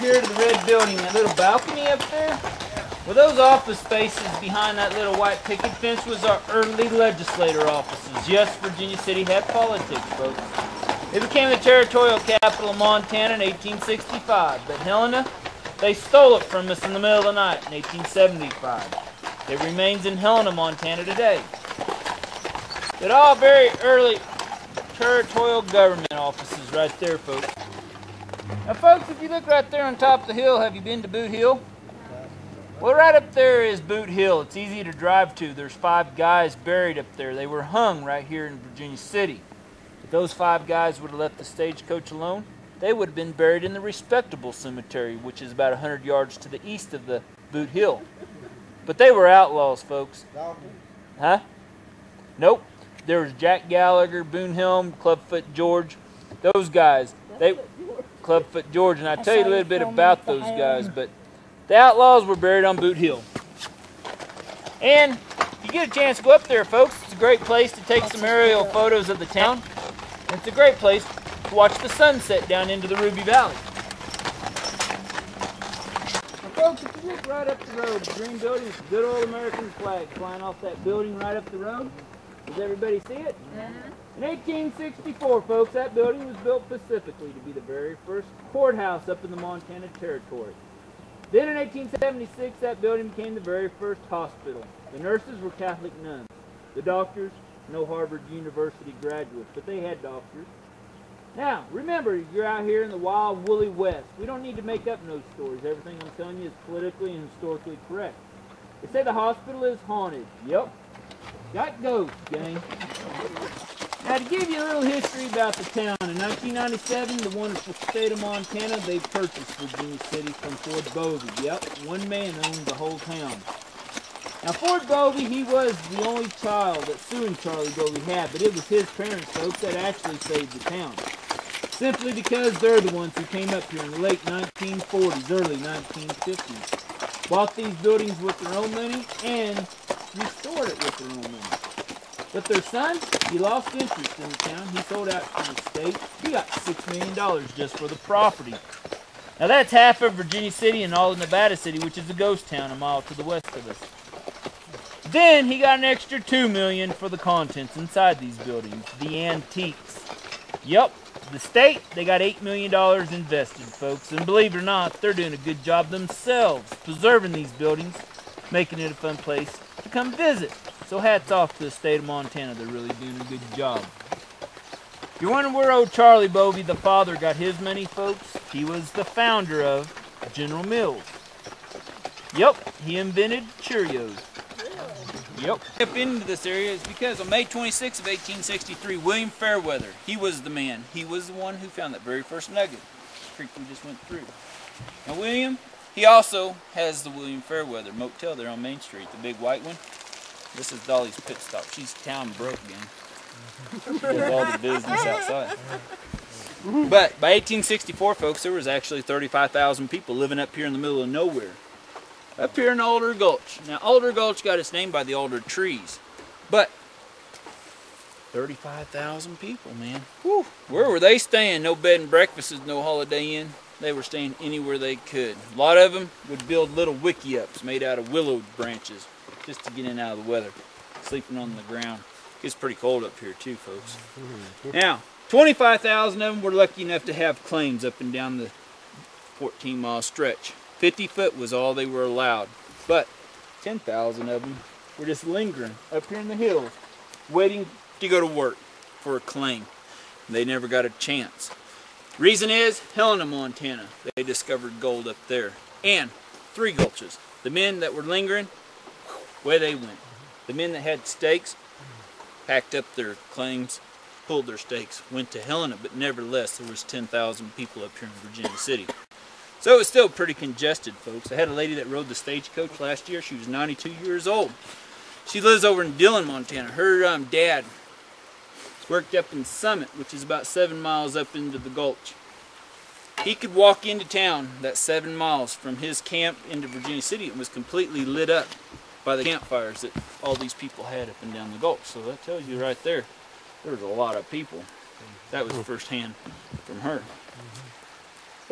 here to the red building, that little balcony up there, well, those office spaces behind that little white picket fence was our early legislator offices. Yes, Virginia City had politics, folks. It became the territorial capital of Montana in 1865, but Helena, they stole it from us in the middle of the night in 1875. It remains in Helena, Montana today. But all very early territorial government offices right there, folks. Now, folks, if you look right there on top of the hill, have you been to Boot Hill? Well, right up there is Boot Hill. It's easy to drive to. There's 5 guys buried up there. They were hung right here in Virginia City. If those 5 guys would have left the stagecoach alone, they would have been buried in the respectable cemetery, which is about 100 yards to the east of the Boot Hill. But they were outlaws, folks. Huh? Nope. There was Jack Gallagher, Boone Helm, Clubfoot George. Those guys, Clubfoot George, and I'll tell you a little bit about those guys, but the outlaws were buried on Boot Hill. And if you get a chance to go up there, folks, it's a great place to take some aerial photos of the town. And it's a great place to watch the sunset down into the Ruby Valley. Now, folks, if you look right up the road, the green building is a good old American flag flying off that building right up the road. Does everybody see it? In 1864, folks, that building was built specifically to be the very first courthouse up in the Montana Territory. Then in 1876, that building became the very first hospital. The nurses were Catholic nuns. The doctors, no Harvard University graduates, but they had doctors. Now, remember, you're out here in the wild, woolly West. We don't need to make up no stories. Everything I'm telling you is politically and historically correct. They say the hospital is haunted. Yep. Got ghosts, gang. Now, to give you a little history about the town, in 1997, the wonderful state of Montana, they purchased Virginia City from Ford Bovey. Yep, one man owned the whole town. Now, Ford Bovey, he was the only child that Sue and Charlie Bovey had, but it was his parents, folks, that actually saved the town. Simply because they're the ones who came up here in the late 1940s, early 1950s. Bought these buildings with their own money and restored it with their own money. But their son, he lost interest in the town. He sold out to the state. He got $6 million just for the property. Now that's half of Virginia City and all of Nevada City, which is a ghost town a mile to the west of us. Then he got an extra $2 million for the contents inside these buildings, the antiques. Yup, the state, they got $8 million invested, folks. And believe it or not, they're doing a good job themselves, preserving these buildings, making it a fun place to come visit. So hats off to the state of Montana. They're really doing a good job. You're wondering where old Charlie Bovey, the father, got his money, folks? He was the founder of General Mills. Yep, he invented Cheerios. Yep. Up into this area is because on May 26 of 1863, William Fairweather, he was the man. He was the one who found that very first nugget, the creek we just went through. Now William, he also has the William Fairweather motel there on Main Street, the big white one. This is Dolly's pit stop. She's town broke again. Does all the business outside. But by 1864, folks, there was actually 35,000 people living up here in the middle of nowhere. Up here in Alder Gulch. Now, Alder Gulch got its name by the alder trees. But 35,000 people, man. Whew. Where were they staying? No bed and breakfasts, no Holiday Inn. They were staying anywhere they could. A lot of them would build little wickiups made out of willow branches just to get in and out of the weather. Sleeping on the ground. It's pretty cold up here too, folks. Now, 25,000 of them were lucky enough to have claims up and down the 14-mile stretch. 50 foot was all they were allowed. But 10,000 of them were just lingering up here in the hills, waiting to go to work for a claim. They never got a chance. Reason is, Helena, Montana. They discovered gold up there. And 3 gulches. The men that were lingering, where they went. The men that had stakes packed up their claims, pulled their stakes, went to Helena, but nevertheless there was 10,000 people up here in Virginia City. So it was still pretty congested, folks. I had a lady that rode the stagecoach last year. She was 92 years old. She lives over in Dillon, Montana. Her dad worked up in Summit, which is about 7 miles up into the gulch. He could walk into town that 7 miles from his camp into Virginia City. It was completely lit up by the campfires that all these people had up and down the gulch. So that tells you right there, there was a lot of people. That was firsthand from her.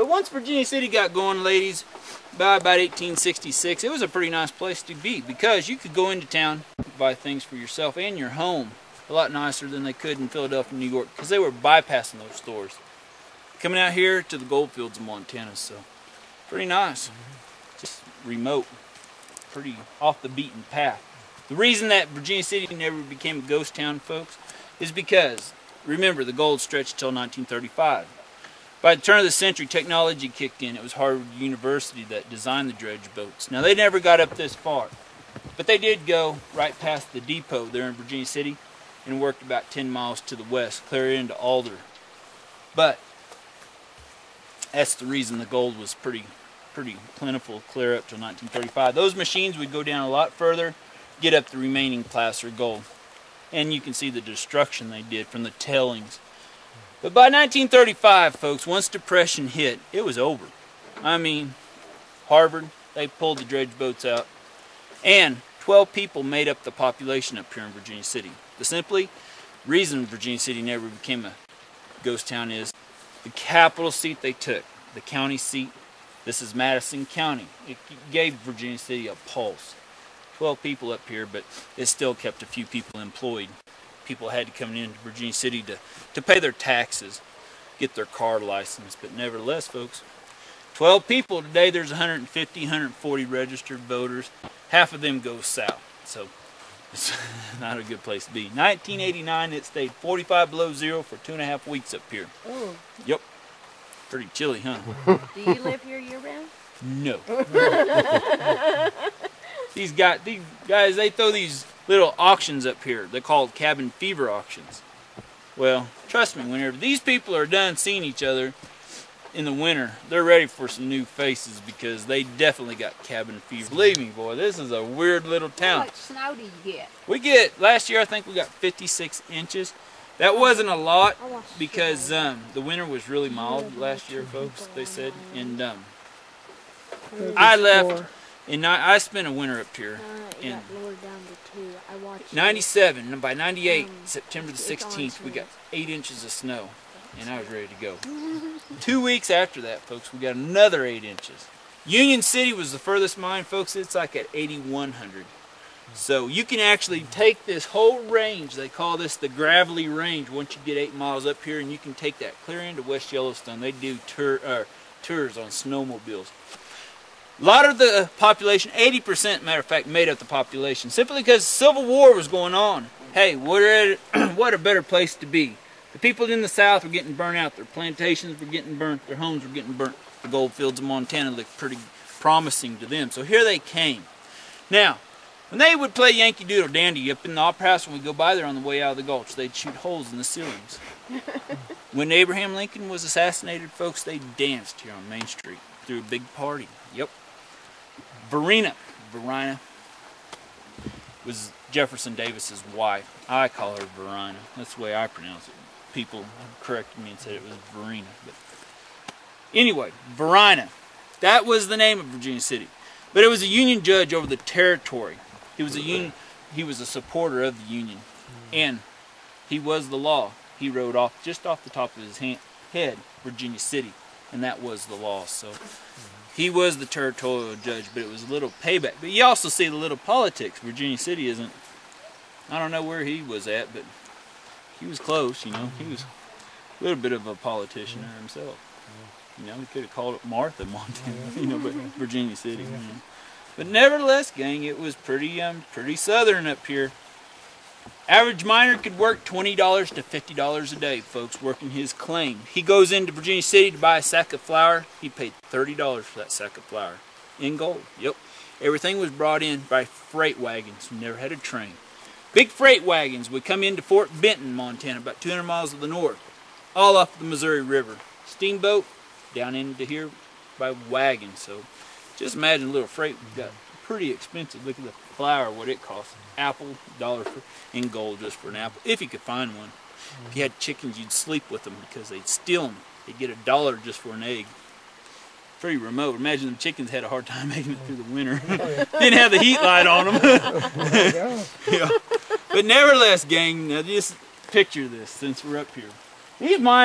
But once Virginia City got going, ladies, by about 1866, it was a pretty nice place to be because you could go into town, buy things for yourself and your home a lot nicer than they could in Philadelphia and New York because they were bypassing those stores. Coming out here to the gold fields of Montana, so pretty nice. Just remote, pretty off the beaten path. The reason that Virginia City never became a ghost town, folks, is because, remember, the gold stretched until 1935. By the turn of the century, technology kicked in. It was Harvard University that designed the dredge boats. Now, they never got up this far, but they did go right past the depot there in Virginia City and worked about 10 miles to the west, clear into Alder. But that's the reason the gold was pretty plentiful clear up till 1935. Those machines would go down a lot further, get up the remaining placer gold. And you can see the destruction they did from the tailings. But by 1935, folks, once Depression hit, it was over. I mean, Harvard, they pulled the dredge boats out. And 12 people made up the population up here in Virginia City. The reason Virginia City never became a ghost town is the capital seat they took, the county seat. This is Madison County. It gave Virginia City a pulse. 12 people up here, but it still kept a few people employed. People had to come into Virginia City to pay their taxes, get their car license. But nevertheless, folks, 12 people today, there's 150, 140 registered voters. Half of them go south, so it's not a good place to be. 1989, it stayed 45 below zero for 2.5 weeks up here. Oh. Yep. Pretty chilly, huh? Do you live here year-round? No. These guys, they throw these little auctions up here. They're called cabin fever auctions. Well, trust me, whenever these people are done seeing each other in the winter, they're ready for some new faces because they definitely got cabin fever. Believe me, boy, this is a weird little town. How much snow do you get? Last year I think we got 56 inches. That wasn't a lot because the winter was really mild last year, folks, they said. And I left, and I spent a winter up here in 97, and by 98, September the 16th, we got 8 inches of snow, and I was ready to go. 2 weeks after that, folks, we got another 8 inches. Union City was the furthest mine, folks. It's like at 8,100. So you can actually take this whole range, they call this the Gravelly Range, once you get 8 miles up here, and you can take that clear into West Yellowstone. They do tours on snowmobiles. A lot of the population, 80% matter of fact, made up the population, simply because the Civil War was going on. Hey, what a better place to be. The people in the South were getting burnt out, their plantations were getting burnt, their homes were getting burnt. The gold fields of Montana looked pretty promising to them. So here they came. Now, when they would play Yankee Doodle Dandy up in the Opera House when we go by there on the way out of the gulch, they'd shoot holes in the ceilings. When Abraham Lincoln was assassinated, folks, they danced here on Main Street through a big party. Yep. Varina was Jefferson Davis's wife. I call her Varina. That's the way I pronounce it. People corrected me and said it was Varina. But anyway, Varina. That was the name of Virginia City. But it was a Union judge over the territory. He was a supporter of the Union. And he was the law. He wrote off, just off the top of his head, Virginia City. And that was the law. So he was the territorial judge, but it was a little payback. But you also see the little politics. Virginia City isn't, I don't know where he was at, but he was close, you know. He was a little bit of a politician there himself. You know, he could have called it Martha, Montana, you know, but Virginia City. You know. But nevertheless, gang, it was pretty southern up here. Average miner could work $20 to $50 a day, folks, working his claim. He goes into Virginia City to buy a sack of flour. He paid $30 for that sack of flour in gold. Yep. Everything was brought in by freight wagons. We never had a train. Big freight wagons would come into Fort Benton, Montana, about 200 miles to the north, all off the Missouri River. Steamboat down into here by wagon. So just imagine a little freight got pretty expensive. Look at the flour, what it costs. Apple, $1 in gold just for an apple, if you could find one. If you had chickens, you'd sleep with them because they'd steal them. They'd get $1 just for an egg. Pretty remote. Imagine the chickens had a hard time making it through the winter. Didn't have the heat light on them. Yeah. But nevertheless, gang, now just picture this since we're up here. These mines